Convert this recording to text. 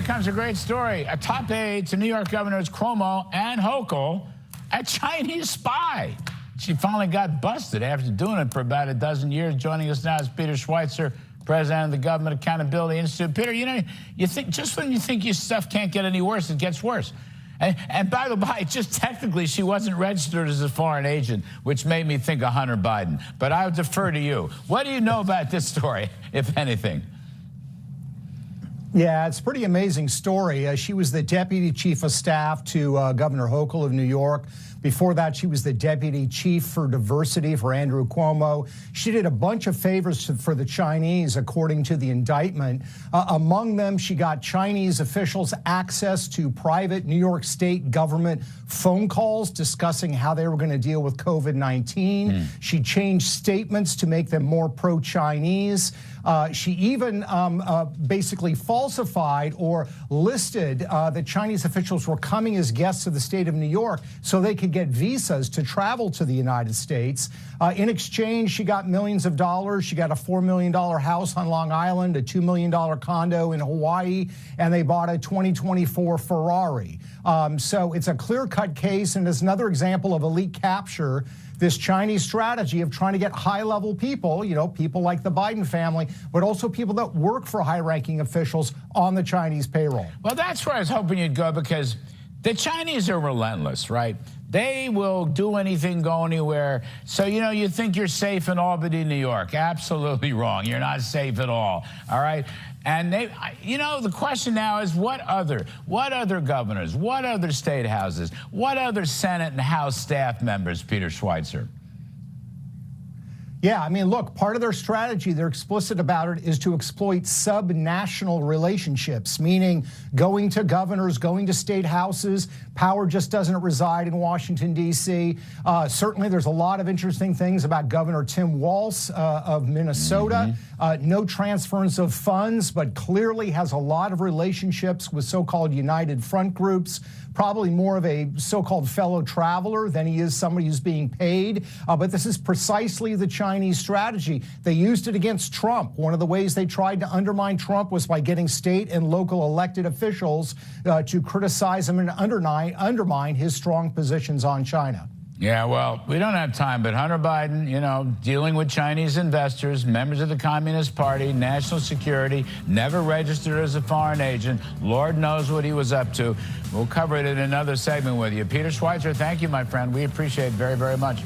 comes a great story. A top aide to New York Governors Cuomo and Hochul, a Chinese spy. She finally got busted after doing it for about a dozen years. Joining us now is Peter Schweizer, president of the Government Accountability Institute. Peter, you know, you think just when you think your stuff can't get any worse, it gets worse. And by the way, just technically, she wasn't registered as a foreign agent, which made me think of Hunter Biden. But I'll defer to you. What do you know about this story, if anything? Yeah, it's a pretty amazing story. She was the deputy chief of staff to Governor Hochul of New York. Before that, she was the deputy chief for diversity for Andrew Cuomo. She did a bunch of favors for the Chinese, according to the indictment. Among them, she got Chinese officials access to private New York State government phone calls discussing how they were going to deal with COVID-19. She changed statements to make them more pro-Chinese. She even basically falsified or listed that Chinese officials were coming as guests of the state of New York so they could get visas to travel to the United States. In exchange, she got millions of dollars. She got a $4 million house on Long Island, a $2 million condo in Hawaii, and they bought a 2024 Ferrari. So it's a clear-cut case, and it's another example of elite capture, this Chinese strategy of trying to get high-level people, you know, people like the Biden family, but also people that work for high-ranking officials on the Chinese payroll. Well, that's where I was hoping you'd go, because the Chinese are relentless, right? They will do anything, go anywhere. So, you know, you think you're safe in Albany, New York. Absolutely wrong. You're not safe at all right? And they, you know, the question now is what other governors, what other state houses, what other Senate and House staff members, Peter Schweizer? Yeah, I mean, look, part of their strategy, they're explicit about it, is to exploit subnational relationships, meaning going to governors, going to state houses. Power just doesn't reside in Washington, D.C. Certainly, there's a lot of interesting things about Governor Tim Walz of Minnesota. No transference of funds, but clearly has a lot of relationships with so-called United Front groups. Probably more of a so-called fellow traveler than he is somebody who's being paid. But this is precisely the Chinese strategy. They used it against Trump. One of the ways they tried to undermine Trump was by getting state and local elected officials to criticize him and undermine his strong positions on China. Yeah, well, we don't have time, but Hunter Biden, you know, dealing with Chinese investors, members of the Communist Party, national security, never registered as a foreign agent. Lord knows what he was up to. We'll cover it in another segment with you. Peter Schweizer, thank you, my friend. We appreciate it very, very much.